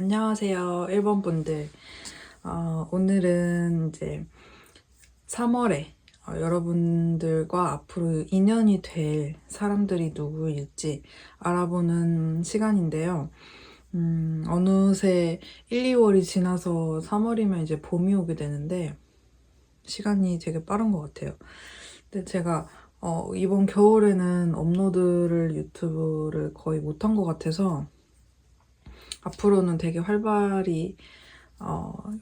안녕하세요, 1번 분들. 오늘은 이제 3월에 여러분들과 앞으로 인연이 될 사람들이 누구일지 알아보는 시간인데요. 어느새 1, 2월이 지나서 3월이면 이제 봄이 오게 되는데 시간이 되게 빠른 것 같아요. 근데 제가 이번 겨울에는 업로드를 유튜브를 거의 못한 것 같아서 앞으로는 되게 활발히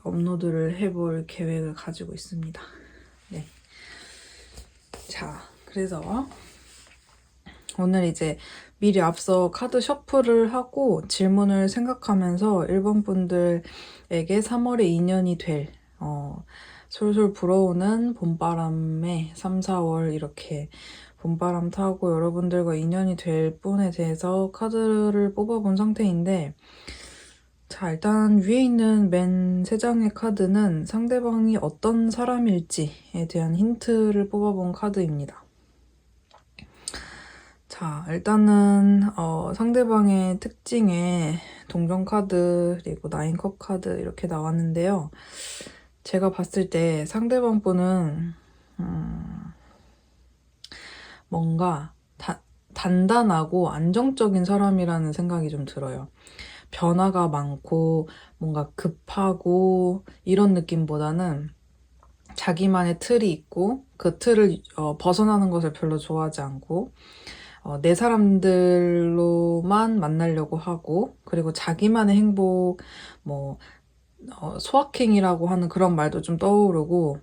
업로드를 해볼 계획을 가지고 있습니다. 네. 자, 그래서 오늘 이제 미리 앞서 카드 셔플을 하고 질문을 생각하면서 1번 분들에게 3월에 인연이 될 솔솔 불어오는 봄바람에 3, 4월 이렇게 봄바람 타고 여러분들과 인연이 될 분에 대해서 카드를 뽑아본 상태인데, 자, 일단 위에 있는 맨 3장의 카드는 상대방이 어떤 사람일지에 대한 힌트를 뽑아본 카드입니다. 자, 일단은 상대방의 특징에 동전 카드 그리고 9컵 카드 이렇게 나왔는데요. 제가 봤을 때 상대방 분은 뭔가 단단하고 안정적인 사람이라는 생각이 좀 들어요. 변화가 많고 뭔가 급하고 이런 느낌보다는 자기만의 틀이 있고 그 틀을 벗어나는 것을 별로 좋아하지 않고 내 사람들로만 만나려고 하고, 그리고 자기만의 행복, 뭐 소확행이라고 하는 그런 말도 좀 떠오르고,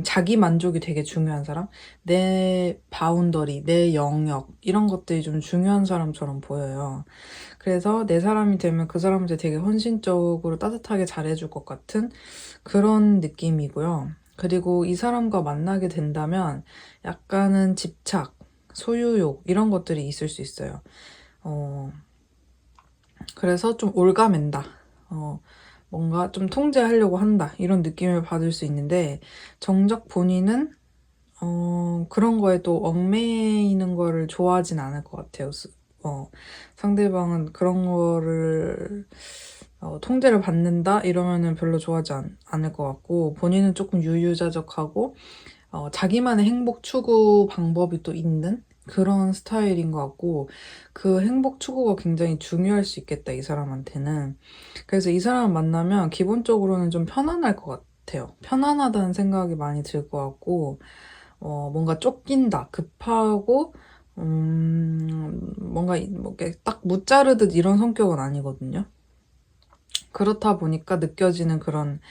자기 만족이 되게 중요한 사람, 내 바운더리, 내 영역 이런 것들이 좀 중요한 사람처럼 보여요. 그래서 내 사람이 되면 그 사람한테 되게 헌신적으로 따뜻하게 잘해줄 것 같은 그런 느낌이고요. 그리고 이 사람과 만나게 된다면 약간은 집착, 소유욕 이런 것들이 있을 수 있어요. 그래서 좀 올가맨다. 뭔가 좀 통제하려고 한다. 이런 느낌을 받을 수 있는데, 정작 본인은 그런 거에 또 얽매이는 거를 좋아하진 않을 것 같아요. 상대방은 그런 거를 통제를 받는다 이러면은 별로 좋아하지 않을 것 같고, 본인은 조금 유유자적하고 자기만의 행복 추구 방법이 또 있는 그런 스타일인 것 같고, 그 행복 추구가 굉장히 중요할 수 있겠다, 이 사람한테는. 그래서 이 사람을 만나면 기본적으로는 좀 편안할 것 같아요. 편안하다는 생각이 많이 들 것 같고, 뭔가 쫓긴다, 급하고, 뭔가 뭐 이렇게 딱 무자르듯 이런 성격은 아니거든요. 그렇다 보니까 느껴지는 그런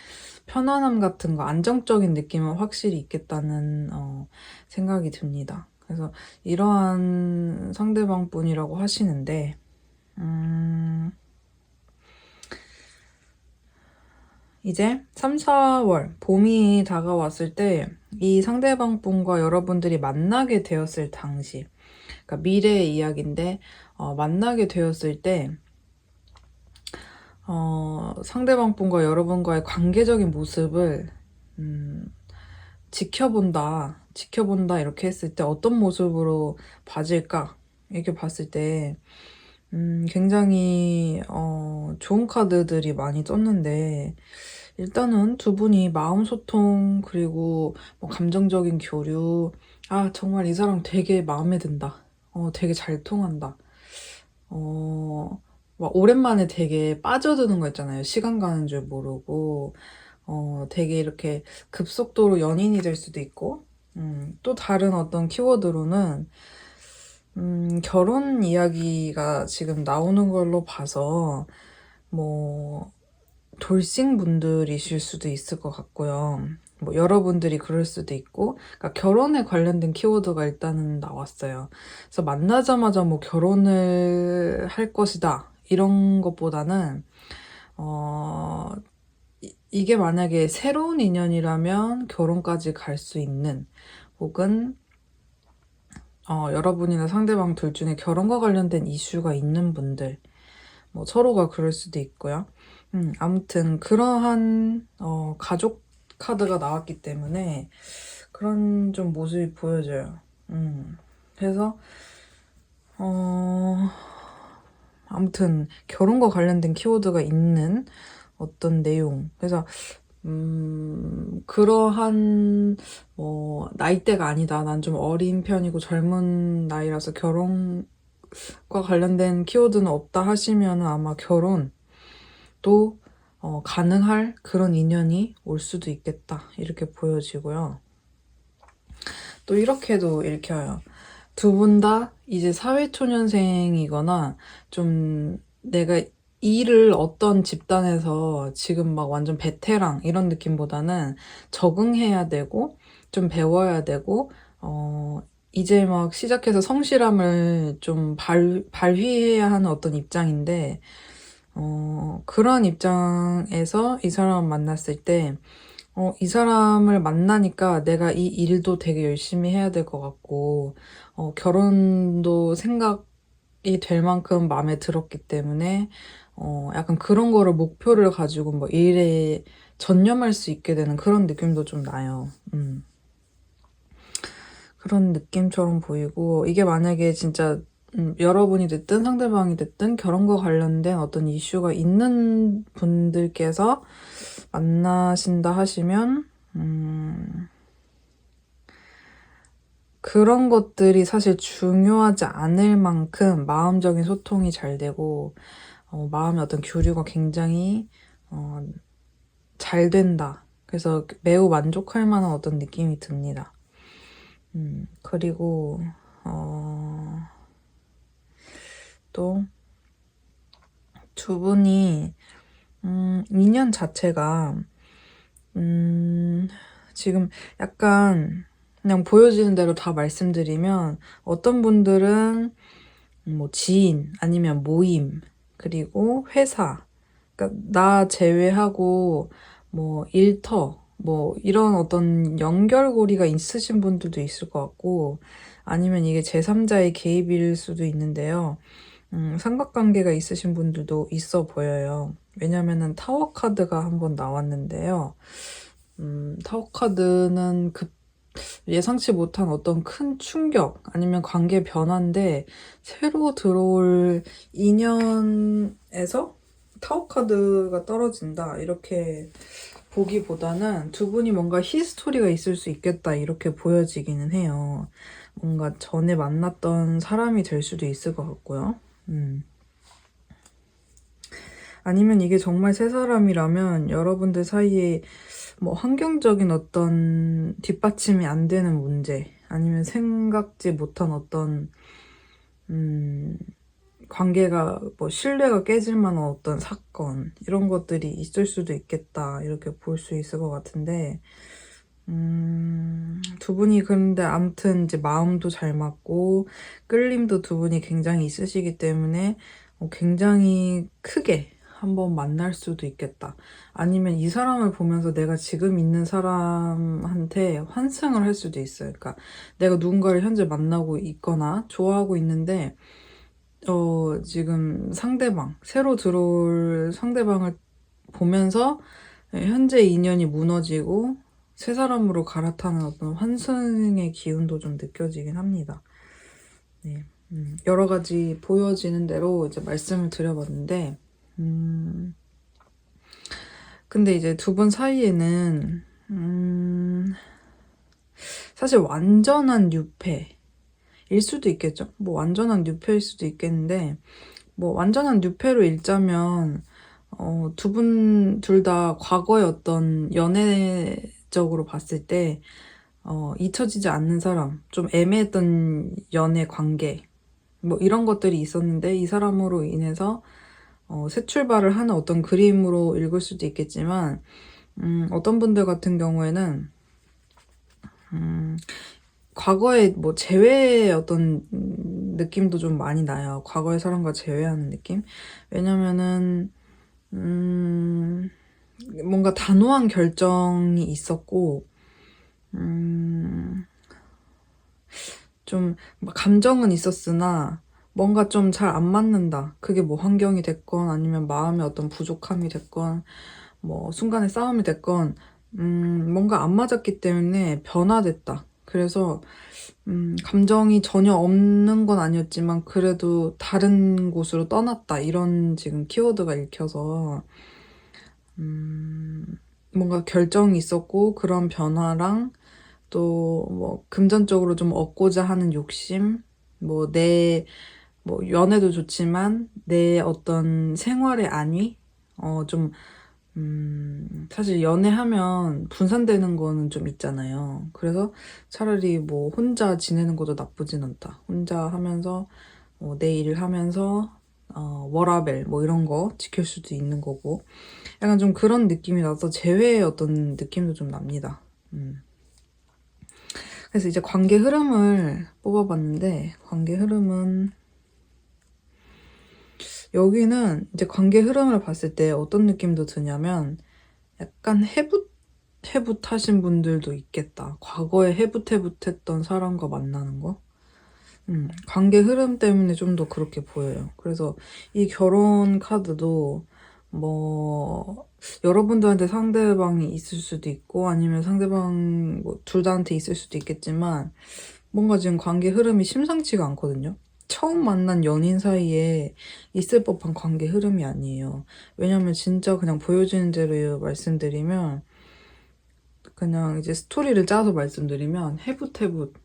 편안함 같은 거, 안정적인 느낌은 확실히 있겠다는 생각이 듭니다. 그래서 이러한 상대방 분이라고 하시는데, 이제 3, 4월 봄이 다가왔을 때 이 상대방 분과 여러분들이 만나게 되었을 당시, 그러니까 미래의 이야기인데 만나게 되었을 때 상대방 분과 여러분과의 관계적인 모습을 지켜본다 이렇게 했을 때 어떤 모습으로 봐질까? 이렇게 봤을 때 굉장히 좋은 카드들이 많이 떴는데, 일단은 두 분이 마음 소통 그리고 뭐 감정적인 교류, 정말 이 사람 되게 마음에 든다, 되게 잘 통한다, 막 오랜만에 되게 빠져드는 거 있잖아요. 시간 가는 줄 모르고 되게 이렇게 급속도로 연인이 될 수도 있고, 또 다른 어떤 키워드로는 결혼 이야기가 지금 나오는 걸로 봐서 뭐 돌싱분들이실 수도 있을 것 같고요. 뭐 여러분들이 그럴 수도 있고, 그러니까 결혼에 관련된 키워드가 일단은 나왔어요. 그래서 만나자마자 뭐 결혼을 할 것이다 이런 것보다는 이게 만약에 새로운 인연이라면 결혼까지 갈 수 있는, 혹은 여러분이나 상대방 둘 중에 결혼과 관련된 이슈가 있는 분들, 뭐 서로가 그럴 수도 있고요. 아무튼 그러한 가족 카드가 나왔기 때문에 그런 좀 모습이 보여져요. 그래서 아무튼 결혼과 관련된 키워드가 있는 어떤 내용. 그래서 그러한 나이대가 아니다. 난 좀 어린 편이고 젊은 나이라서 결혼과 관련된 키워드는 없다 하시면 아마 결혼도 가능할 그런 인연이 올 수도 있겠다. 이렇게 보여지고요. 또 이렇게도 읽혀요. 두 분 다 이제 사회초년생이거나 좀 내가 일을 어떤 집단에서 지금 막 완전 베테랑 이런 느낌보다는 적응해야 되고 좀 배워야 되고 이제 막 시작해서 성실함을 좀 발휘해야 하는 어떤 입장인데 그런 입장에서 이 사람 만났을 때 이 사람을 만나니까 내가 이 일도 되게 열심히 해야 될 것 같고, 결혼도 생각이 될 만큼 마음에 들었기 때문에, 약간 그런 거를 목표를 가지고 뭐 일에 전념할 수 있게 되는 그런 느낌도 좀 나요. 그런 느낌처럼 보이고, 이게 만약에 진짜 여러분이 됐든 상대방이 됐든 결혼과 관련된 어떤 이슈가 있는 분들께서 만나신다 하시면 그런 것들이 사실 중요하지 않을 만큼 마음적인 소통이 잘 되고 마음의 어떤 교류가 굉장히 잘 된다. 그래서 매우 만족할 만한 어떤 느낌이 듭니다. 그리고 또 두 분이 인연 자체가 지금 약간 그냥 보여지는 대로 다 말씀드리면 어떤 분들은 뭐 지인 아니면 모임 그리고 회사 그러니까 나 제외하고 뭐 일터 뭐 이런 어떤 연결고리가 있으신 분들도 있을 것 같고 아니면 이게 제3자의 개입일 수도 있는데요. 삼각관계가 있으신 분들도 있어 보여요. 왜냐면은 타워 카드가 한번 나왔는데요. 타워 카드는 예상치 못한 어떤 큰 충격 아니면 관계 변화인데 새로 들어올 인연에서 타워 카드가 떨어진다 이렇게 보기보다는 두 분이 뭔가 히스토리가 있을 수 있겠다 이렇게 보여지기는 해요. 뭔가 전에 만났던 사람이 될 수도 있을 것 같고요. 아니면 이게 정말 새 사람이라면 여러분들 사이에 뭐 환경적인 어떤 뒷받침이 안 되는 문제 아니면 생각지 못한 어떤 관계가 뭐 신뢰가 깨질 만한 어떤 사건 이런 것들이 있을 수도 있겠다 이렇게 볼 수 있을 것 같은데 두 분이 그런데 아무튼 이제 마음도 잘 맞고 끌림도 두 분이 굉장히 있으시기 때문에 굉장히 크게 한번 만날 수도 있겠다. 아니면 이 사람을 보면서 내가 지금 있는 사람한테 환승을 할 수도 있어요. 그러니까 내가 누군가를 현재 만나고 있거나 좋아하고 있는데 지금 새로 들어올 상대방을 보면서 현재 인연이 무너지고 새 사람으로 갈아타는 어떤 환승의 기운도 좀 느껴지긴 합니다. 네. 여러 가지 보여지는 대로 이제 말씀을 드려봤는데, 근데 이제 두 분 사이에는, 사실 완전한 뉴페일 수도 있겠죠? 뭐 완전한 뉴페일 수도 있겠는데, 뭐 완전한 뉴페로 읽자면, 두 분 둘 다 과거의 어떤 연애적으로 봤을 때, 잊혀지지 않는 사람, 좀 애매했던 연애 관계, 뭐 이런 것들이 있었는데 이 사람으로 인해서 새 출발을 하는 어떤 그림으로 읽을 수도 있겠지만 어떤 분들 같은 경우에는 과거에 뭐 재회의 어떤 느낌도 좀 많이 나요. 과거의 사람과 재회하는 느낌? 왜냐면은 뭔가 단호한 결정이 있었고 좀 감정은 있었으나 뭔가 좀 잘 안 맞는다. 그게 뭐 환경이 됐건 아니면 마음의 어떤 부족함이 됐건 뭐 순간의 싸움이 됐건 뭔가 안 맞았기 때문에 변화됐다. 그래서 감정이 전혀 없는 건 아니었지만 그래도 다른 곳으로 떠났다 이런 지금 키워드가 읽혀서 뭔가 결정이 있었고 그런 변화랑 또 뭐 금전적으로 좀 얻고자 하는 욕심 뭐 연애도 좋지만 내 어떤 생활의 안위 좀 사실 연애하면 분산되는 거는 좀 있잖아요. 그래서 차라리 뭐 혼자 지내는 것도 나쁘진 않다. 혼자 하면서 내 일을 하면서 워라밸 뭐 이런 거 지킬 수도 있는 거고 약간 좀 그런 느낌이 나서 재회의 어떤 느낌도 좀 납니다. 그래서 이제 관계 흐름을 뽑아봤는데 관계 흐름은 여기는 이제 관계 흐름을 봤을 때 어떤 느낌도 드냐면 약간 해붓하신 분들도 있겠다. 과거에 해붓했던 사람과 만나는 거. 관계 흐름 때문에 좀 더 그렇게 보여요. 그래서 이 결혼 카드도 뭐 여러분들한테 상대방이 있을 수도 있고 아니면 상대방 뭐 둘 다한테 있을 수도 있겠지만 뭔가 지금 관계 흐름이 심상치가 않거든요. 처음 만난 연인 사이에 있을 법한 관계 흐름이 아니에요. 왜냐면 진짜 그냥 보여지는 대로 말씀드리면 그냥 이제 스토리를 짜서 말씀드리면 해붓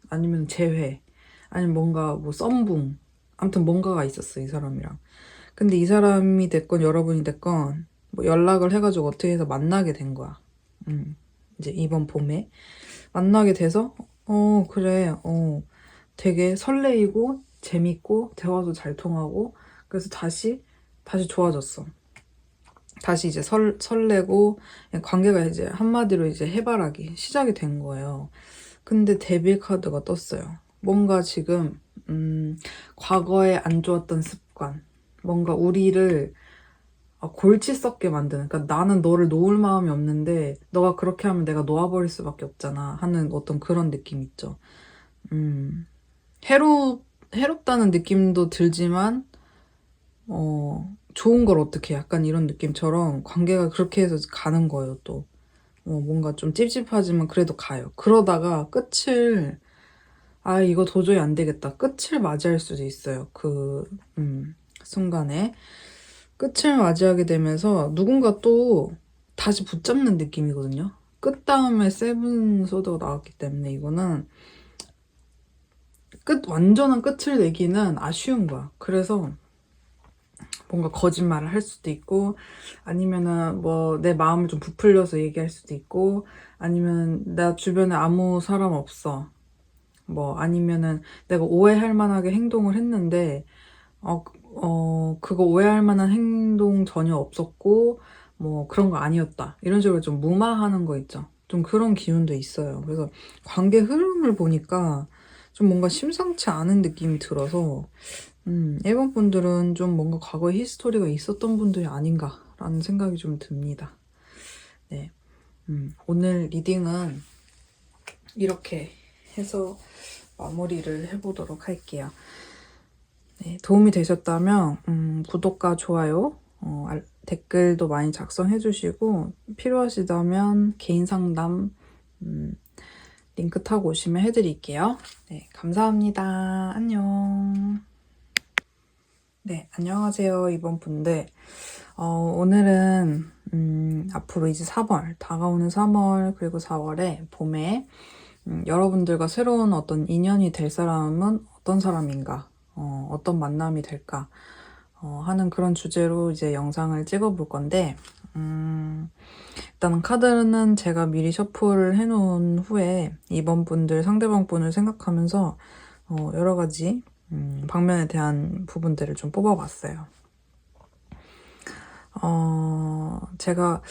아니면 재회 아니면 뭔가 뭐 썸붕 아무튼 뭔가가 있었어 이 사람이랑. 근데 이 사람이 됐건 여러분이 됐건 뭐 연락을 해가지고 어떻게 해서 만나게 된 거야. 이제 이번 봄에 만나게 돼서 그래 되게 설레이고 재밌고 대화도 잘 통하고 그래서 다시 좋아졌어. 다시 이제 설레고 관계가 이제 한마디로 이제 해바라기 시작이 된 거예요. 근데 데빌 카드가 떴어요. 뭔가 지금 과거에 안 좋았던 습관 뭔가 우리를 골치 썩게 만드는 그러니까 나는 너를 놓을 마음이 없는데 너가 그렇게 하면 내가 놓아버릴 수밖에 없잖아 하는 어떤 그런 느낌 있죠. 해롭다는 느낌도 들지만 좋은 걸 어떻게 약간 이런 느낌처럼 관계가 그렇게 해서 가는 거예요 또. 뭔가 좀 찝찝하지만 그래도 가요. 그러다가 이거 도저히 안 되겠다. 끝을 맞이할 수도 있어요. 순간에. 끝을 맞이하게 되면서 누군가 또 다시 붙잡는 느낌이거든요. 끝 다음에 세븐 소드가 나왔기 때문에 이거는 완전한 끝을 내기는 아쉬운 거야. 그래서 뭔가 거짓말을 할 수도 있고 아니면은 뭐 내 마음을 좀 부풀려서 얘기할 수도 있고 아니면 나 주변에 아무 사람 없어 뭐 아니면은 내가 오해할 만하게 행동을 했는데 그거 오해할 만한 행동 전혀 없었고 뭐 그런 거 아니었다 이런 식으로 좀 무마하는 거 있죠. 좀 그런 기운도 있어요. 그래서 관계 흐름을 보니까 좀 뭔가 심상치 않은 느낌이 들어서 일본 분들은 좀 뭔가 과거에 히스토리가 있었던 분들이 아닌가라는 생각이 좀 듭니다. 네. 오늘 리딩은 이렇게 해서 마무리를 해보도록 할게요. 네, 도움이 되셨다면 구독과 좋아요, 댓글도 많이 작성해주시고 필요하시다면 개인 상담 링크 타고 오시면 해드릴게요. 네, 감사합니다. 안녕. 네, 안녕하세요, 이번 분들. 오늘은 앞으로 이제 3월, 다가오는 3월 그리고 4월에 봄에 여러분들과 새로운 어떤 인연이 될 사람은 어떤 사람인가, 어떤 만남이 될까 하는 그런 주제로 이제 영상을 찍어볼 건데 일단 카드는 제가 미리 셔플을 해놓은 후에 이번 분들, 상대방 분을 생각하면서 여러 가지 방면에 대한 부분들을 좀 뽑아봤어요. 제가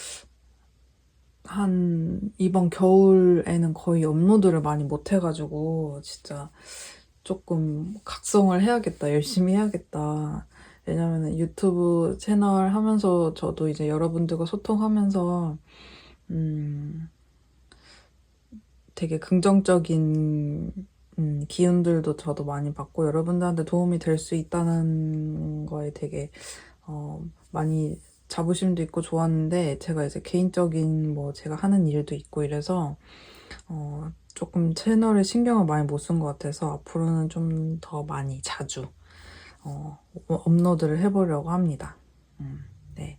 이번 겨울에는 거의 업로드를 많이 못해가지고 진짜 조금 각성을 해야겠다, 열심히 해야겠다. 왜냐면 유튜브 채널 하면서 저도 이제 여러분들과 소통하면서 되게 긍정적인 기운들도 저도 많이 받고 여러분들한테 도움이 될 수 있다는 거에 되게 많이 자부심도 있고 좋았는데 제가 이제 개인적인 뭐 제가 하는 일도 있고 이래서 조금 채널에 신경을 많이 못 쓴 것 같아서 앞으로는 좀 더 많이 자주 업로드를 해보려고 합니다. 네.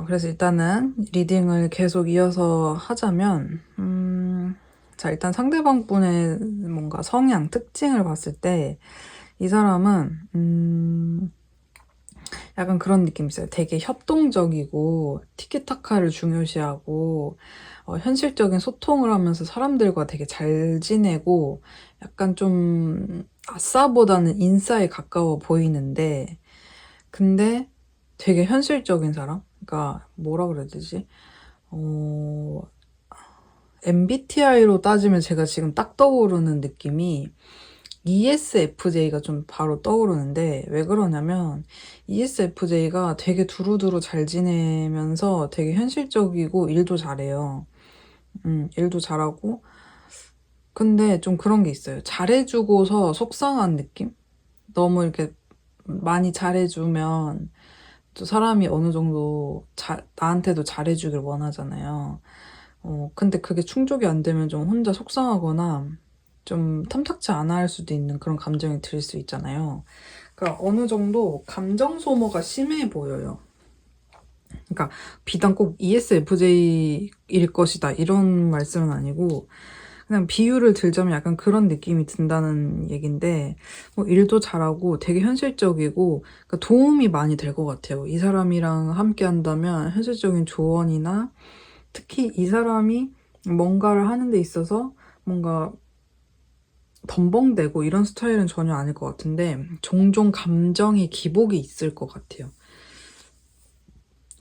그래서 일단은 리딩을 계속 이어서 하자면, 자, 일단 상대방 분의 뭔가 성향, 특징을 봤을 때, 이 사람은, 약간 그런 느낌이 있어요. 되게 협동적이고, 티키타카를 중요시하고, 현실적인 소통을 하면서 사람들과 되게 잘 지내고, 약간 좀, 아싸보다는 인싸에 가까워 보이는데, 근데 되게 현실적인 사람? 그러니까 뭐라 그래야 되지? MBTI로 따지면 제가 지금 딱 떠오르는 느낌이 ESFJ가 좀 바로 떠오르는데 왜 그러냐면 ESFJ가 되게 두루두루 잘 지내면서 되게 현실적이고 일도 잘해요. 일도 잘하고 근데 좀 그런 게 있어요. 잘해주고서 속상한 느낌? 너무 이렇게 많이 잘해주면 또 사람이 어느 정도 나한테도 잘해주길 원하잖아요. 근데 그게 충족이 안 되면 좀 혼자 속상하거나 좀 탐탁치 않아 할 수도 있는 그런 감정이 들 수 있잖아요. 그러니까 어느 정도 감정 소모가 심해 보여요. 그러니까 비단 꼭 ESFJ일 것이다 이런 말씀은 아니고 그냥 비유를 들자면 약간 그런 느낌이 든다는 얘긴데 일도 잘하고 되게 현실적이고 그러니까 도움이 많이 될 것 같아요. 이 사람이랑 함께 한다면 현실적인 조언이나 특히 이 사람이 뭔가를 하는 데 있어서 뭔가 덤벙대고 이런 스타일은 전혀 아닐 것 같은데 종종 감정이 기복이 있을 것 같아요.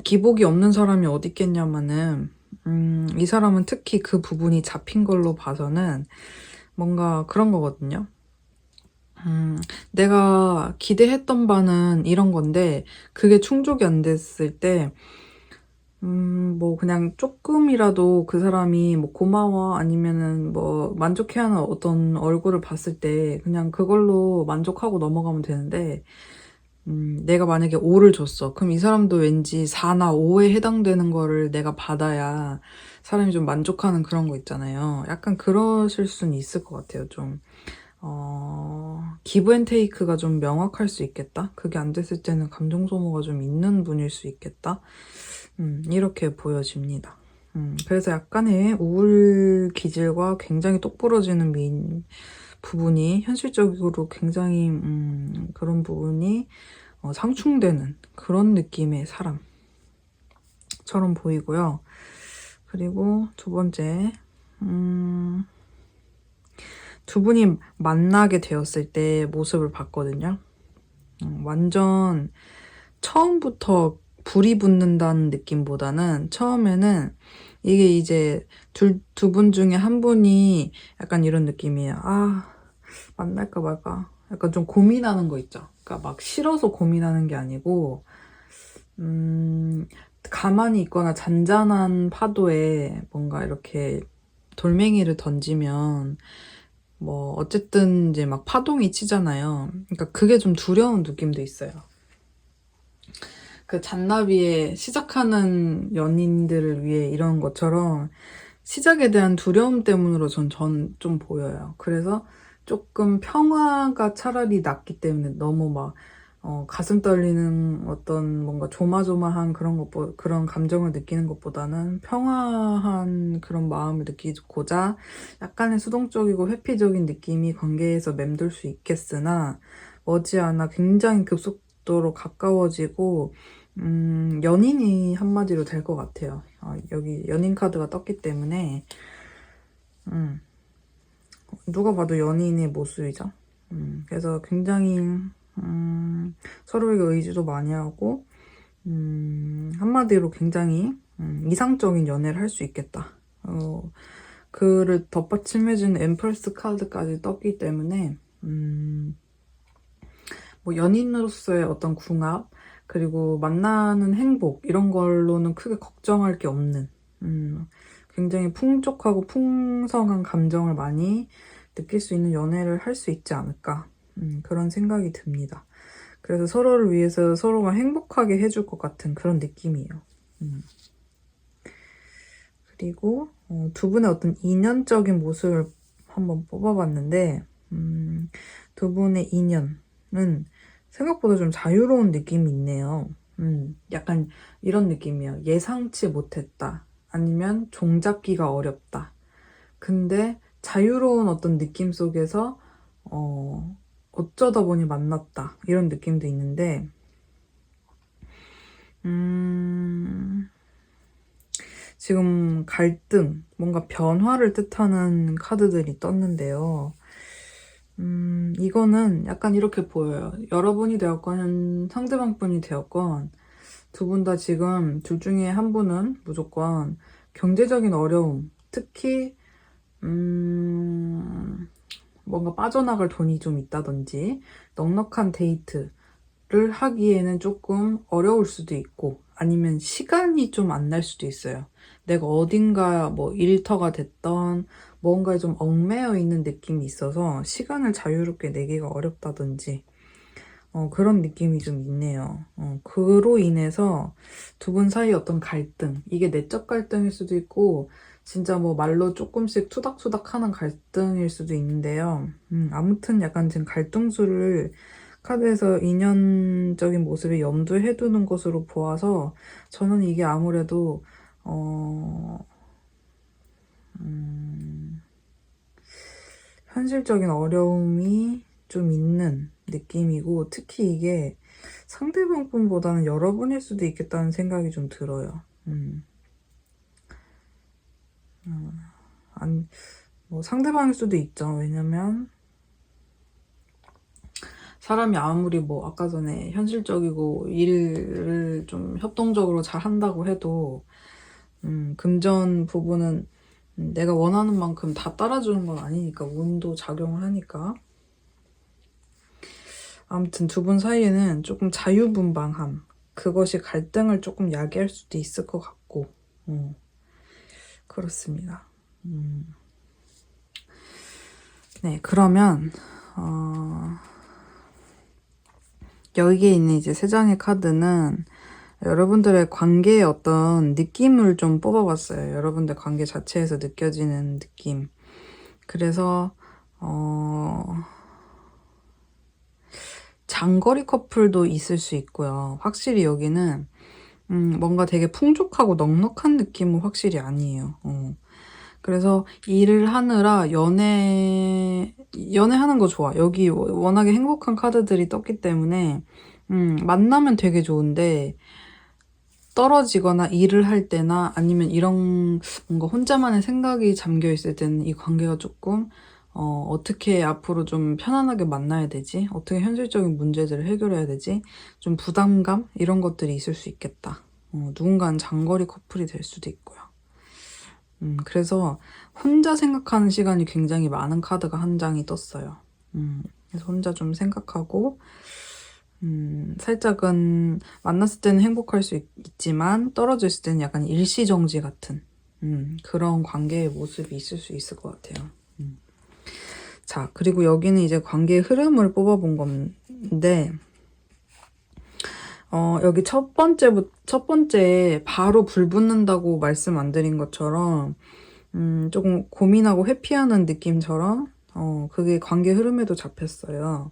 기복이 없는 사람이 어디 있겠냐면은 이 사람은 특히 그 부분이 잡힌 걸로 봐서는 뭔가 그런 거거든요. 내가 기대했던 바는 이런 건데 그게 충족이 안 됐을 때 뭐 그냥 조금이라도 그 사람이 뭐 고마워 아니면은 뭐 만족해하는 어떤 얼굴을 봤을 때 그냥 그걸로 만족하고 넘어가면 되는데 내가 만약에 5를 줬어. 그럼 이 사람도 왠지 4나 5에 해당되는 거를 내가 받아야 사람이 좀 만족하는 그런 거 있잖아요. 약간 그러실 수는 있을 것 같아요. 좀 기브 앤 테이크가 좀 명확할 수 있겠다. 그게 안 됐을 때는 감정 소모가 좀 있는 분일 수 있겠다. 이렇게 보여집니다. 그래서 약간의 우울 기질과 굉장히 똑부러지는 부분이 현실적으로 굉장히 그런 부분이 상충되는 그런 느낌의 사람처럼 보이고요. 그리고 두 번째, 두 분이 만나게 되었을 때 모습을 봤거든요. 완전 처음부터 불이 붙는다는 느낌보다는 처음에는 이게 이제 두 분 중에 한 분이 약간 이런 느낌이에요. 아, 만날까 말까. 약간 좀 고민하는 거 있죠. 그러니까 막 싫어서 고민하는 게 아니고, 가만히 있거나 잔잔한 파도에 뭔가 이렇게 돌멩이를 던지면 뭐 어쨌든 이제 막 파동이 치잖아요. 그러니까 그게 좀 두려운 느낌도 있어요. 그 잔나비에 시작하는 연인들을 위해 이런 것처럼 시작에 대한 두려움 때문으로 전 좀 보여요. 그래서 조금 평화가 차라리 낫기 때문에 너무 막 가슴 떨리는 어떤 뭔가 조마조마한 그런 감정을 느끼는 것보다는 평화한 그런 마음을 느끼고자 약간의 수동적이고 회피적인 느낌이 관계에서 맴돌 수 있겠으나 머지않아 굉장히 급속도로 가까워지고 연인이 한마디로 될 것 같아요. 여기 연인 카드가 떴기 때문에 누가 봐도 연인의 모습이죠. 그래서 굉장히 서로에게 의지도 많이 하고 한마디로 굉장히 이상적인 연애를 할 수 있겠다. 그를 덧받침해주는 엠프레스 카드까지 떴기 때문에 뭐 연인으로서의 어떤 궁합 그리고 만나는 행복 이런 걸로는 크게 걱정할 게 없는 굉장히 풍족하고 풍성한 감정을 많이 느낄 수 있는 연애를 할 수 있지 않을까 그런 생각이 듭니다. 그래서 서로를 위해서 서로가 행복하게 해줄 것 같은 그런 느낌이에요. 그리고 두 분의 어떤 인연적인 모습을 한번 뽑아봤는데, 두 분의 인연은 생각보다 좀 자유로운 느낌이 있네요. 약간 이런 느낌이에요. 예상치 못했다. 아니면 종잡기가 어렵다. 근데 자유로운 어떤 느낌 속에서 어쩌다 보니 만났다. 이런 느낌도 있는데, 지금 갈등, 뭔가 변화를 뜻하는 카드들이 떴는데요. 이거는 약간 이렇게 보여요. 여러분이 되었건 상대방 분이 되었건 두 분 다 지금 둘 중에 한 분은 무조건 경제적인 어려움, 특히 뭔가 빠져나갈 돈이 좀 있다든지 넉넉한 데이트를 하기에는 조금 어려울 수도 있고 아니면 시간이 좀 안 날 수도 있어요. 내가 어딘가 뭐 일터가 됐던 뭔가에 좀 얽매여 있는 느낌이 있어서 시간을 자유롭게 내기가 어렵다든지 그런 느낌이 좀 있네요. 그로 인해서 두 분 사이 어떤 갈등, 이게 내적 갈등일 수도 있고 진짜 뭐 말로 조금씩 투닥투닥 하는 갈등일 수도 있는데요. 아무튼 약간 지금 갈등수를 카드에서 인연적인 모습에 염두에 두는 것으로 보아서 저는 이게 아무래도 현실적인 어려움이 좀 있는 느낌이고 특히 이게 상대방 분보다는 여러분일 수도 있겠다는 생각이 좀 들어요. 아니, 뭐 상대방일 수도 있죠. 왜냐면 사람이 아무리 뭐 아까 전에 현실적이고 일을 좀 협동적으로 잘 한다고 해도 금전 부분은 내가 원하는 만큼 다 따라주는 건 아니니까 운도 작용을 하니까 아무튼 두 분 사이에는 조금 자유분방함 그것이 갈등을 조금 야기할 수도 있을 것 같고 그렇습니다. 네, 그러면 여기에 있는 이제 세 장의 카드는 여러분들의 관계의 어떤 느낌을 좀 뽑아봤어요. 여러분들 관계 자체에서 느껴지는 느낌. 그래서 장거리 커플도 있을 수 있고요. 확실히 여기는 뭔가 되게 풍족하고 넉넉한 느낌은 확실히 아니에요. 그래서 일을 하느라 연애하는 거 좋아. 여기 워낙에 행복한 카드들이 떴기 때문에 만나면 되게 좋은데 떨어지거나 일을 할 때나 아니면 이런 뭔가 혼자만의 생각이 잠겨 있을 때는 이 관계가 조금 어떻게 앞으로 좀 편안하게 만나야 되지? 어떻게 현실적인 문제들을 해결해야 되지? 좀 부담감? 이런 것들이 있을 수 있겠다. 누군가는 장거리 커플이 될 수도 있고요. 그래서 혼자 생각하는 시간이 굉장히 많은 카드가 한 장이 떴어요. 그래서 혼자 좀 생각하고 살짝은 만났을 때는 행복할 수 있지만 떨어져 있을 때는 약간 일시정지 같은 그런 관계의 모습이 있을 수 있을 것 같아요. 자, 그리고 여기는 이제 관계의 흐름을 뽑아본 건데 여기 첫 번째 바로 불 붙는다고 말씀 안 드린 것처럼 조금 고민하고 회피하는 느낌처럼 그게 관계 흐름에도 잡혔어요.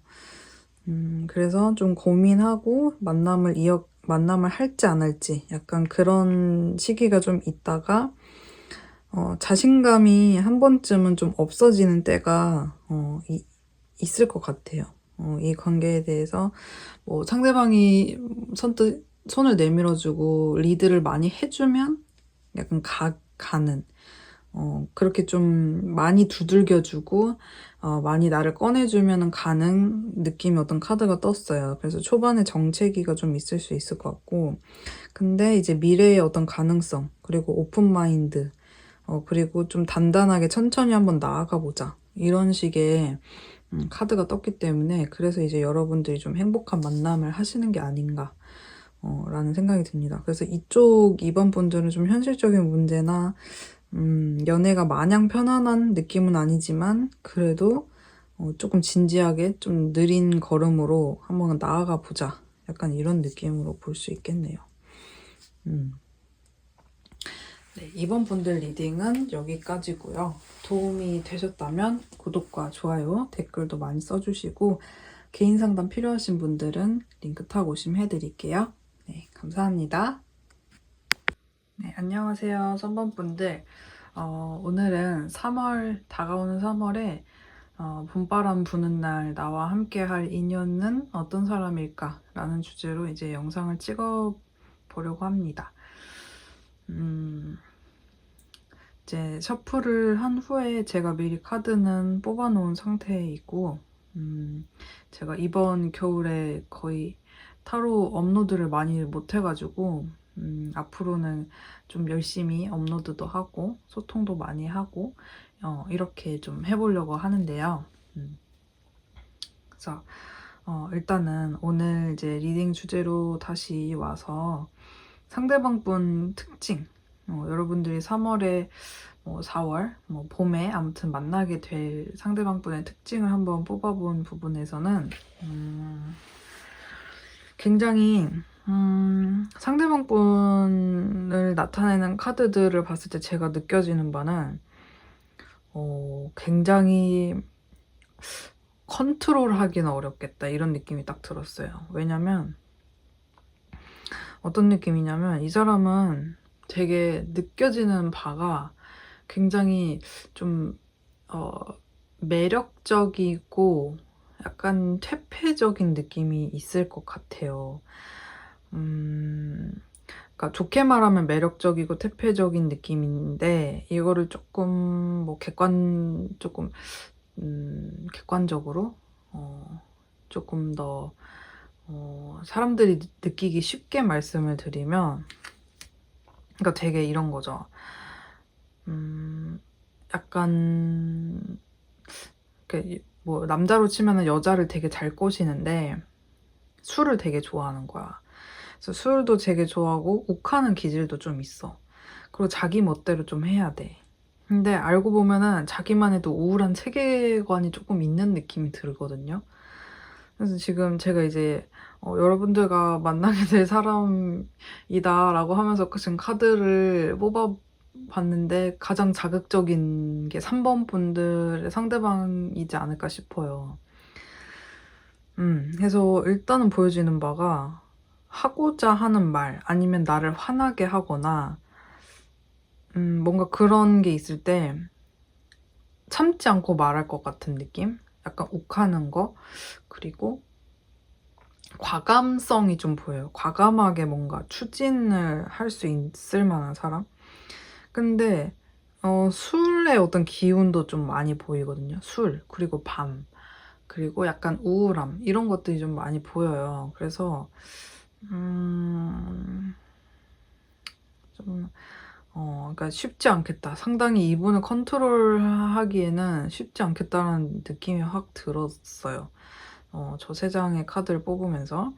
그래서 좀 고민하고 만남을 할지 안 할지 약간 그런 시기가 좀 있다가 자신감이 한 번쯤은 좀 없어지는 때가 있을 것 같아요. 이 관계에 대해서 뭐 상대방이 선뜻 손을 내밀어주고 리드를 많이 해주면 약간 가는 그렇게 좀 많이 두들겨주고 많이 나를 꺼내주면 가는 느낌의 어떤 카드가 떴어요. 그래서 초반에 정체기가 좀 있을 수 있을 것 같고 근데 이제 미래의 어떤 가능성 그리고 오픈마인드 그리고 좀 단단하게 천천히 한번 나아가 보자 이런 식의 카드가 떴기 때문에 그래서 이제 여러분들이 좀 행복한 만남을 하시는 게 아닌가 라는 생각이 듭니다. 그래서 이쪽 2번 분들은 좀 현실적인 문제나 연애가 마냥 편안한 느낌은 아니지만 그래도 조금 진지하게 좀 느린 걸음으로 한번 나아가 보자 약간 이런 느낌으로 볼 수 있겠네요. 네, 이번 분들 리딩은 여기까지고요. 도움이 되셨다면 구독과 좋아요, 댓글도 많이 써주시고 개인 상담 필요하신 분들은 링크 타고 오시면 해드릴게요. 네, 감사합니다. 네, 안녕하세요, 선반분들. 오늘은 다가오는 3월에 봄바람 부는 날 나와 함께 할 인연은 어떤 사람일까? 라는 주제로 이제 영상을 찍어 보려고 합니다. 이제 셔플을 한 후에 제가 미리 카드는 뽑아놓은 상태에 있고, 제가 이번 겨울에 거의 타로 업로드를 많이 못해가지고, 앞으로는 좀 열심히 업로드도 하고, 소통도 많이 하고, 이렇게 좀 해보려고 하는데요. 그래서, 일단은 오늘 이제 리딩 주제로 다시 와서 상대방 분 특징, 여러분들이 3월에 4월, 봄에 아무튼 만나게 될 상대방 분의 특징을 한번 뽑아본 부분에서는 굉장히 상대방 분을 나타내는 카드들을 봤을 때 제가 느껴지는 바는 굉장히 컨트롤하기는 어렵겠다 이런 느낌이 딱 들었어요. 왜냐면 어떤 느낌이냐면 이 사람은 되게 느껴지는 바가 굉장히 좀 매력적이고 약간 퇴폐적인 느낌이 있을 것 같아요. 그러니까 좋게 말하면 매력적이고 퇴폐적인 느낌인데 이거를 조금 객관적으로 조금 더 사람들이 느끼기 쉽게 말씀을 드리면, 그러니까 되게 이런 거죠. 약간 뭐 남자로 치면은 여자를 되게 잘 꼬시는데 술을 되게 좋아하는 거야. 그래서 술도 되게 좋아하고 욱하는 기질도 좀 있어. 그리고 자기 멋대로 좀 해야 돼. 근데 알고 보면은 자기만의 또 우울한 세계관이 조금 있는 느낌이 들거든요. 그래서 지금 제가 이제 여러분들과 만나게 될 사람이다라고 하면서 지금 카드를 뽑아봤는데 가장 자극적인 게 3번 분들의 상대방이지 않을까 싶어요. 그래서 일단은 보여지는 바가 하고자 하는 말 아니면 나를 화나게 하거나 뭔가 그런 게 있을 때 참지 않고 말할 것 같은 느낌? 약간 욱하는 거? 그리고 과감성이 좀 보여요. 과감하게 뭔가 추진을 할 수 있을 만한 사람? 근데 술의 어떤 기운도 좀 많이 보이거든요. 술, 그리고 밤, 그리고 약간 우울함 이런 것들이 좀 많이 보여요. 그래서 좀 그러니까 쉽지 않겠다. 상당히 이분을 컨트롤하기에는 쉽지 않겠다는 느낌이 확 들었어요. 저 세 장의 카드를 뽑으면서.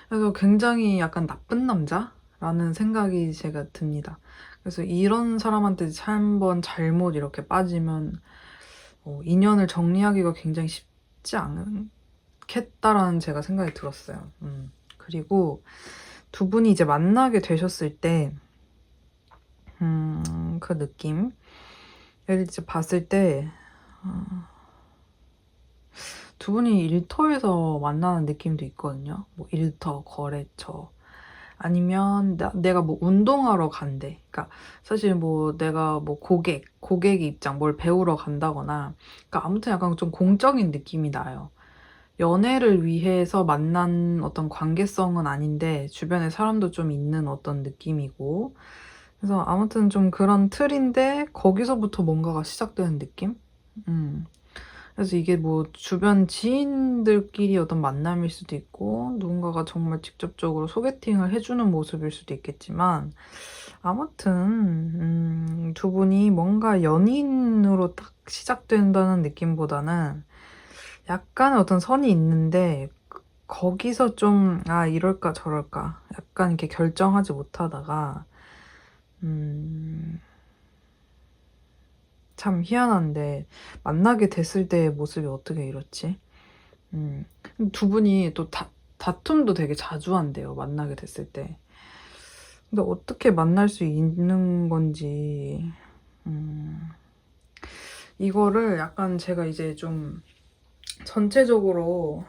그래서 굉장히 약간 나쁜 남자라는 생각이 제가 듭니다. 그래서 이런 사람한테 한번 잘못 이렇게 빠지면 인연을 정리하기가 굉장히 쉽지 않겠다라는 제가 생각이 들었어요. 그리고 두 분이 이제 만나게 되셨을 때 그 느낌을 이제 봤을 때 두 분이 일터에서 만나는 느낌도 있거든요. 뭐 일터, 거래처, 아니면 내가 뭐 운동하러 간대. 그러니까 사실 뭐 내가 뭐 고객의 입장, 뭘 배우러 간다거나, 그러니까 아무튼 약간 좀 공적인 느낌이 나요. 연애를 위해서 만난 어떤 관계성은 아닌데 주변에 사람도 좀 있는 어떤 느낌이고, 그래서 아무튼 좀 그런 틀인데 거기서부터 뭔가가 시작되는 느낌? 그래서 이게 뭐 주변 지인들끼리 어떤 만남일 수도 있고 누군가가 정말 직접적으로 소개팅을 해주는 모습일 수도 있겠지만 아무튼 두 분이 뭔가 연인으로 딱 시작된다는 느낌보다는 약간 어떤 선이 있는데 거기서 좀 이럴까 저럴까 약간 이렇게 결정하지 못하다가 참 희한한데 만나게 됐을 때의 모습이 어떻게 이렇지? 두 분이 또 다툼도 되게 자주 한대요. 만나게 됐을 때. 근데 어떻게 만날 수 있는 건지, 이거를 약간 제가 이제 좀 전체적으로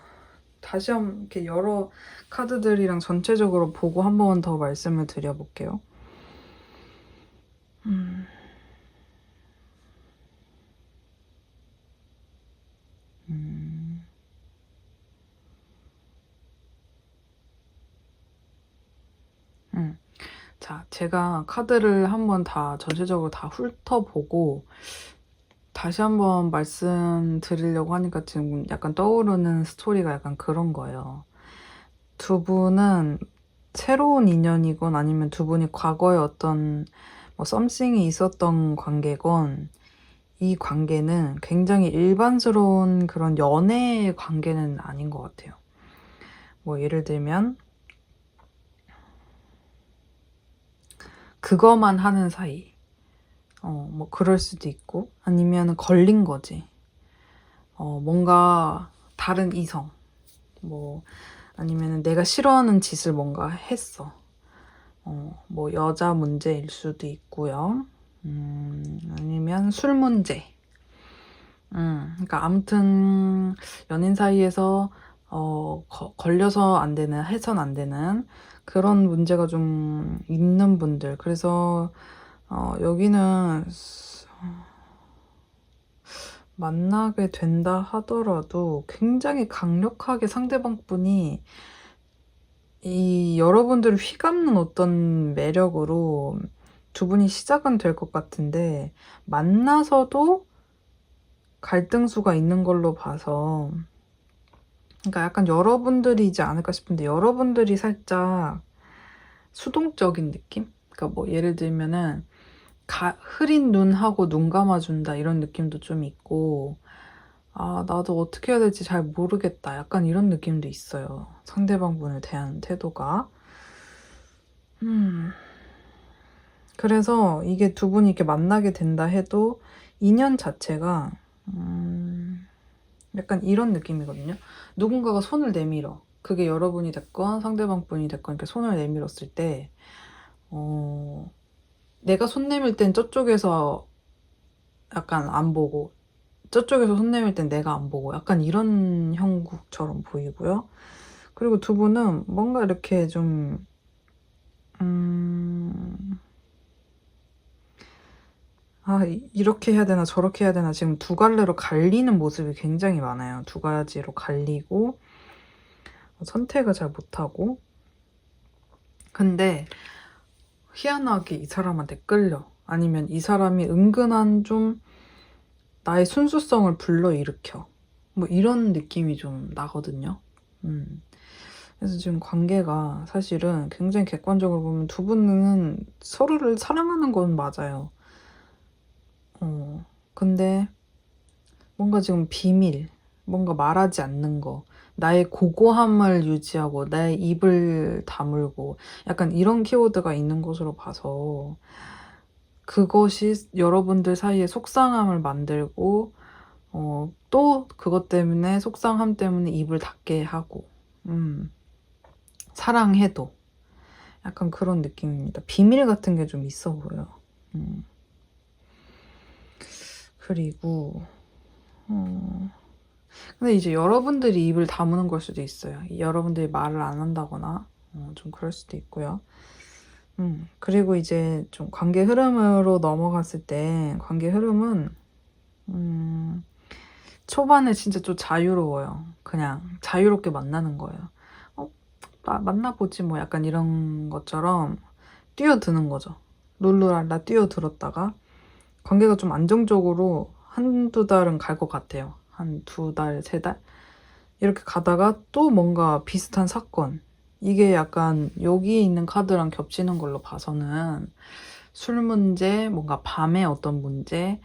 다시 한번 이렇게 여러 카드들이랑 전체적으로 보고 한 번 더 말씀을 드려볼게요. 음. 자, 제가 카드를 한번 다 전체적으로 다 훑어보고 다시 한번 말씀드리려고 하니까 지금 약간 떠오르는 스토리가 약간 그런 거예요. 두 분은 새로운 인연이건 아니면 두 분이 과거에 어떤 뭐 썸씽이 있었던 관계건 이 관계는 굉장히 일반스러운 그런 연애의 관계는 아닌 것 같아요. 뭐 예를 들면 그거만 하는 사이. 뭐 그럴 수도 있고 아니면 걸린 거지. 뭔가 다른 이성. 뭐 아니면 내가 싫어하는 짓을 뭔가 했어. 뭐 여자 문제일 수도 있고요. 아니면 술 문제. 그러니까 아무튼 연인 사이에서 걸려서 안 되는, 해선 안 되는 그런 문제가 좀 있는 분들. 그래서 여기는 만나게 된다 하더라도 굉장히 강력하게 상대방 분이 이 여러분들을 휘감는 어떤 매력으로 두 분이 시작은 될 것 같은데 만나서도 갈등수가 있는 걸로 봐서 그러니까 약간 여러분들이지 않을까 싶은데 여러분들이 살짝 수동적인 느낌? 그러니까 뭐 예를 들면은 흐린 눈하고 눈 감아준다 이런 느낌도 좀 있고 아 나도 어떻게 해야 될지 잘 모르겠다 약간 이런 느낌도 있어요. 상대방 분을 대하는 태도가. 그래서 이게 두 분이 이렇게 만나게 된다 해도 인연 자체가 약간 이런 느낌이거든요. 누군가가 손을 내밀어. 그게 여러분이 됐건 상대방 분이 됐건 이렇게 손을 내밀었을 때 내가 손 내밀 땐 저쪽에서 약간 안 보고 저쪽에서 손 내밀 땐 내가 안 보고 약간 이런 형국처럼 보이고요. 그리고 두 분은 뭔가 이렇게 좀 이렇게 해야 되나 저렇게 해야 되나 지금 두 갈래로 갈리는 모습이 굉장히 많아요. 두 가지로 갈리고 선택을 잘 못하고 근데 희한하게 이 사람한테 끌려. 아니면 이 사람이 은근한 좀 나의 순수성을 불러일으켜. 뭐 이런 느낌이 좀 나거든요. 그래서 지금 관계가 사실은 굉장히 객관적으로 보면 두 분은 서로를 사랑하는 건 맞아요. 근데 뭔가 지금 비밀, 뭔가 말하지 않는 거, 나의 고고함을 유지하고 나의 입을 다물고 약간 이런 키워드가 있는 것으로 봐서 그것이 여러분들 사이에 속상함을 만들고 또 그것 때문에 속상함 때문에 입을 닫게 하고 사랑해도 약간 그런 느낌입니다. 비밀 같은 게 좀 있어 보여요. 그리고 근데 이제 여러분들이 입을 다무는 걸 수도 있어요. 여러분들이 말을 안 한다거나 좀 그럴 수도 있고요. 그리고 이제 좀 관계 흐름으로 넘어갔을 때 관계 흐름은 초반에 진짜 좀 자유로워요. 그냥 자유롭게 만나는 거예요. 만나보지 뭐 약간 이런 것처럼 뛰어드는 거죠. 룰루랄라 뛰어들었다가 관계가 좀 안정적으로 한두 달은 갈 것 같아요. 한 두 달, 세 달? 이렇게 가다가 또 뭔가 비슷한 사건. 이게 약간 여기에 있는 카드랑 겹치는 걸로 봐서는 술 문제, 뭔가 밤에 어떤 문제,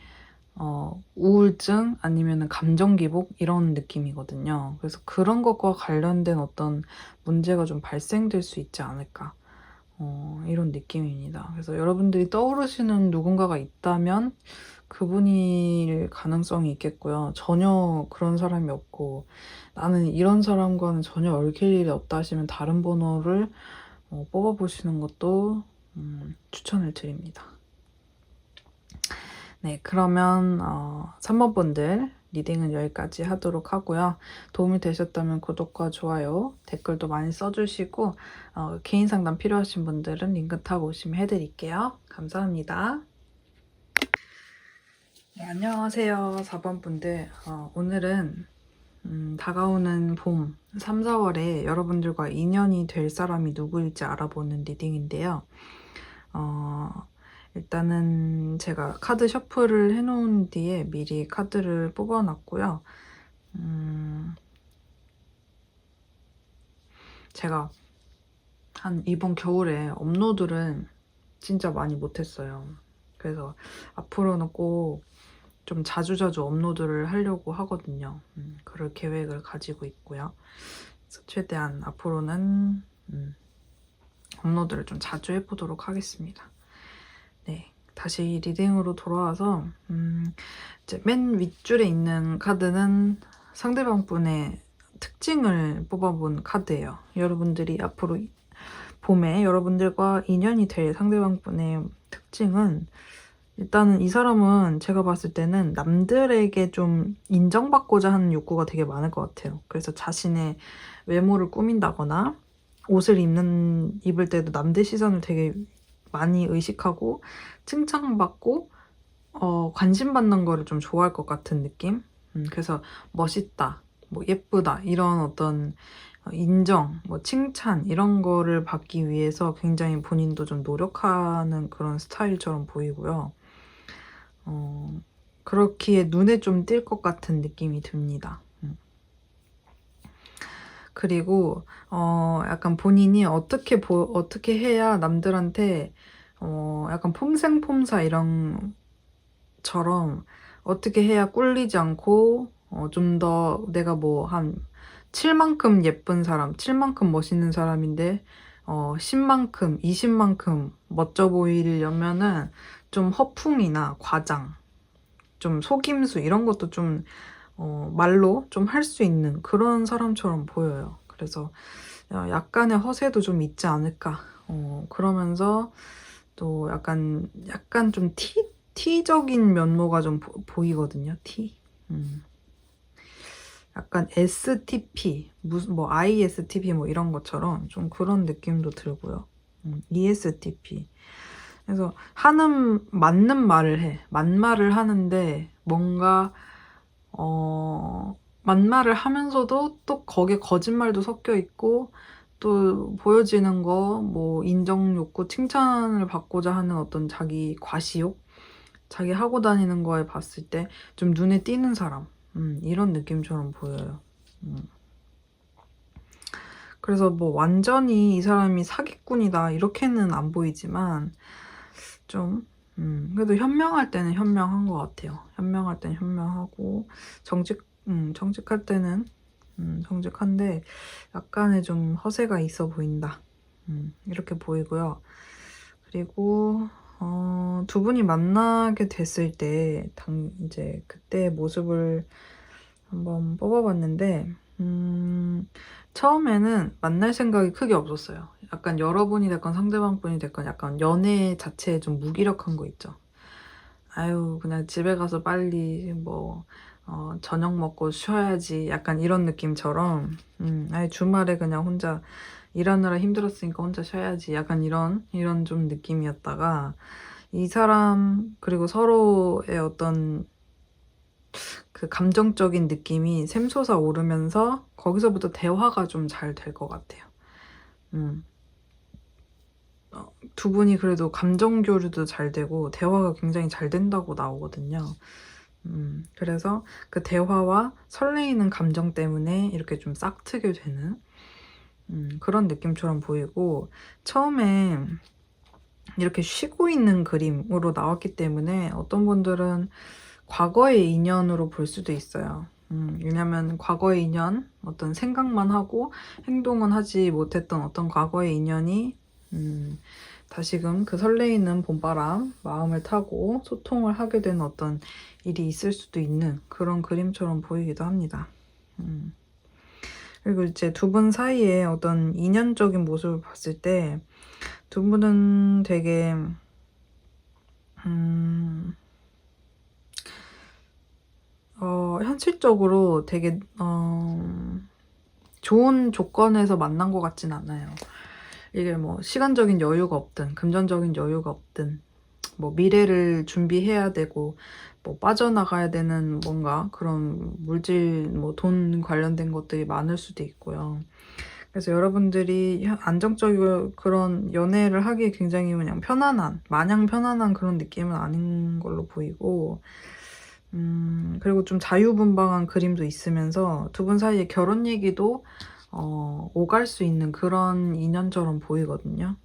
우울증 아니면 감정 기복 이런 느낌이거든요. 그래서 그런 것과 관련된 어떤 문제가 좀 발생될 수 있지 않을까. 이런 느낌입니다. 그래서 여러분들이 떠오르시는 누군가가 있다면 그분일 가능성이 있겠고요. 전혀 그런 사람이 없고 나는 이런 사람과는 전혀 얽힐 일이 없다 하시면 다른 번호를 뽑아보시는 것도 추천을 드립니다. 네, 그러면 3번 분들 리딩은 여기까지 하도록 하고요. 도움이 되셨다면 구독과 좋아요, 댓글도 많이 써주시고 개인 상담 필요하신 분들은 링크 타고 오시면 해드릴게요. 감사합니다. 네, 안녕하세요. 4번 분들. 오늘은 다가오는 봄 3, 4월에 여러분들과 인연이 될 사람이 누구일지 알아보는 리딩인데요. 일단은 제가 카드 셔플을 해놓은 뒤에 미리 카드를 뽑아놨고요. 제가 이번 겨울에 업로드를 진짜 많이 못했어요. 그래서 앞으로는 꼭 좀 자주자주 업로드를 하려고 하거든요. 그럴 계획을 가지고 있고요. 그래서 최대한 앞으로는 업로드를 좀 자주 해보도록 하겠습니다. 네, 다시 리딩으로 돌아와서 이제 맨 윗줄에 있는 카드는 상대방 분의 특징을 뽑아본 카드예요. 여러분들이 앞으로 봄에 여러분들과 인연이 될 상대방 분의 특징은 일단은 이 사람은 제가 봤을 때는 남들에게 좀 인정받고자 하는 욕구가 되게 많을 것 같아요. 그래서 자신의 외모를 꾸민다거나 옷을 입을 때도 남들 시선을 되게 많이 의식하고 칭찬받고 관심받는 거를 좀 좋아할 것 같은 느낌? 그래서 멋있다, 뭐 예쁘다 이런 어떤 인정, 뭐 칭찬 이런 거를 받기 위해서 굉장히 본인도 좀 노력하는 그런 스타일처럼 보이고요. 그렇기에 눈에 좀 띌 것 같은 느낌이 듭니다. 그리고 약간 본인이 어떻게 해야 남들한테 약간 폼생폼사 이런 처럼 어떻게 해야 꿀리지 않고 좀 더 내가 뭐 한 7만큼 예쁜 사람, 7만큼 멋있는 사람인데 10만큼, 20만큼 멋져 보이려면은 좀 허풍이나 과장, 좀 속임수 이런 것도 좀 말로 좀 할 수 있는 그런 사람처럼 보여요. 그래서 약간의 허세도 좀 있지 않을까. 그러면서 또 약간 좀 T적인 면모가 좀 보이거든요. T. 약간 STP, 무슨 뭐 ISTP 뭐 이런 것처럼 좀 그런 느낌도 들고요. ESTP. 그래서 맞는 말을 해. 맞말을 하는데 뭔가 맞말을 하면서도 또 거기에 거짓말도 섞여 있고 또 보여지는 거 뭐 인정 욕구, 칭찬을 받고자 하는 어떤 자기 과시욕, 자기 하고 다니는 거에 봤을 때 좀 눈에 띄는 사람, 이런 느낌처럼 보여요. 그래서 뭐 완전히 이 사람이 사기꾼이다 이렇게는 안 보이지만 좀 그래도 현명할 때는 현명한 것 같아요. 현명할 때는 현명하고 정직할 때는 정직한데 약간의 좀 허세가 있어 보인다. 이렇게 보이고요. 그리고 두 분이 만나게 됐을 때 이제 그때의 모습을 한번 뽑아봤는데 처음에는 만날 생각이 크게 없었어요. 약간 여러분이 됐건 상대방 분이 됐건 약간 연애 자체에 좀 무기력한 거 있죠. 아유 그냥 집에 가서 빨리 뭐 저녁 먹고 쉬어야지 약간 이런 느낌처럼 아예 주말에 그냥 혼자 일하느라 힘들었으니까 혼자 쉬어야지 약간 이런 좀 느낌이었다가 이 사람 그리고 서로의 어떤 그 감정적인 느낌이 샘솟아 오르면서 거기서부터 대화가 좀 잘 될 것 같아요. 두 분이 그래도 감정 교류도 잘 되고 대화가 굉장히 잘 된다고 나오거든요. 그래서 그 대화와 설레이는 감정 때문에 이렇게 좀 싹트게 되는 그런 느낌처럼 보이고 처음에 이렇게 쉬고 있는 그림으로 나왔기 때문에 어떤 분들은 과거의 인연으로 볼 수도 있어요. 왜냐면 과거의 인연, 어떤 생각만 하고 행동은 하지 못했던 어떤 과거의 인연이 다시금 그 설레이는 봄바람 마음을 타고 소통을 하게 된 어떤 일이 있을 수도 있는 그런 그림처럼 보이기도 합니다. 그리고 이제 두 분 사이에 어떤 인연적인 모습을 봤을 때 두 분은 되게 현실적으로 되게 좋은 조건에서 만난 것 같진 않아요. 이게 뭐 시간적인 여유가 없든 금전적인 여유가 없든 뭐 미래를 준비해야 되고 뭐 빠져나가야 되는 뭔가 그런 물질 뭐 돈 관련된 것들이 많을 수도 있고요. 그래서 여러분들이 안정적이고 그런 연애를 하기에 굉장히 그냥 편안한 마냥 편안한 그런 느낌은 아닌 걸로 보이고, 그리고 좀 자유분방한 그림도 있으면서 두 분 사이에 결혼 얘기도 오갈 수 있는 그런 인연처럼 보이거든요.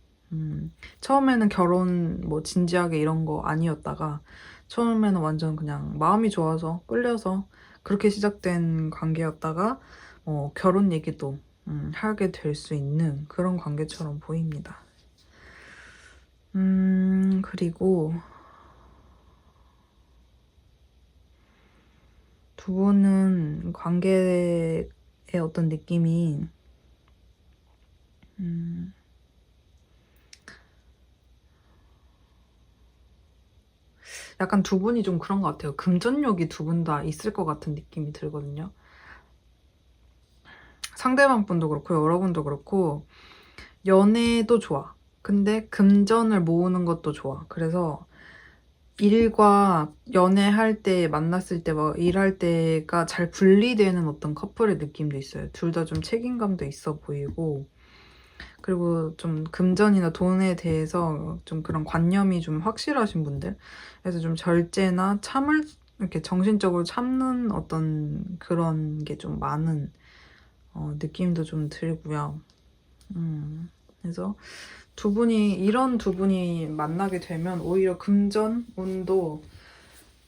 처음에는 결혼 뭐 진지하게 이런 거 아니었다가 처음에는 완전 그냥 마음이 좋아서 끌려서 그렇게 시작된 관계였다가 결혼 얘기도 하게 될 수 있는 그런 관계처럼 보입니다. 그리고 두 분은 관계의 어떤 느낌이 약간 두 분이 좀 그런 것 같아요. 금전욕이 두 분 다 있을 것 같은 느낌이 들거든요. 상대방 분도 그렇고 여러분도 그렇고 연애도 좋아. 근데 금전을 모으는 것도 좋아. 그래서 일과 연애할 때 만났을 때 막 일할 때가 잘 분리되는 어떤 커플의 느낌도 있어요. 둘 다 좀 책임감도 있어 보이고, 그리고 좀 금전이나 돈에 대해서 좀 그런 관념이 좀 확실하신 분들. 그래서 좀 절제나 참을, 이렇게 정신적으로 참는 어떤 그런 게 좀 많은 느낌도 좀 들고요. 그래서 이런 두 분이 만나게 되면 오히려 금전, 운도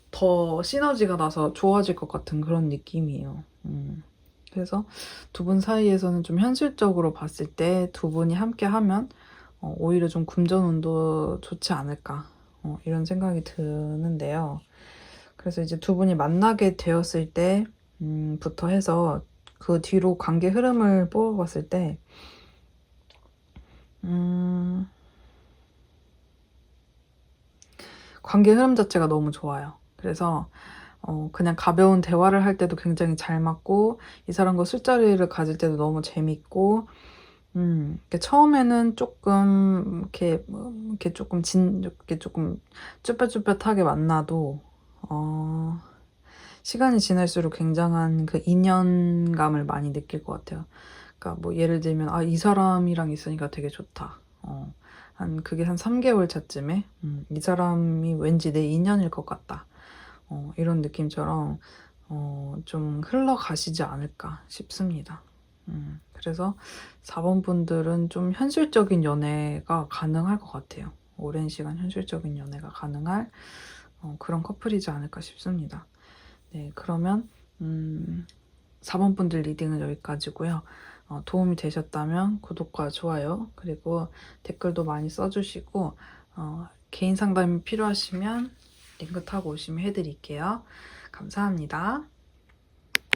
더 시너지가 나서 좋아질 것 같은 그런 느낌이에요. 그래서 두 분 사이에서는 좀 현실적으로 봤을 때 두 분이 함께 하면 오히려 좀 금전 운도 좋지 않을까 이런 생각이 드는데요. 그래서 이제 두 분이 만나게 되었을 때부터 해서 그 뒤로 관계 흐름을 뽑아봤을 때 관계 흐름 자체가 너무 좋아요. 그래서 그냥 가벼운 대화를 할 때도 굉장히 잘 맞고, 이 사람과 술자리를 가질 때도 너무 재밌고, 이렇게 처음에는 조금 이렇게 조금 쭈뼛쭈뼛하게 만나도 시간이 지날수록 굉장한 그 인연감을 많이 느낄 것 같아요. 그러니까 뭐 예를 들면 이 사람이랑 있으니까 되게 좋다. 그게 한 3개월 차쯤에 이 사람이 왠지 내 인연일 것 같다. 이런 느낌처럼 좀 흘러가시지 않을까 싶습니다. 그래서 4번 분들은 좀 현실적인 연애가 가능할 것 같아요. 오랜 시간 현실적인 연애가 가능할 그런 커플이지 않을까 싶습니다. 네, 그러면 4번 분들 리딩은 여기까지고요. 도움이 되셨다면 구독과 좋아요, 그리고 댓글도 많이 써주시고 개인 상담이 필요하시면 링크 타고 오시면 해드릴게요. 감사합니다.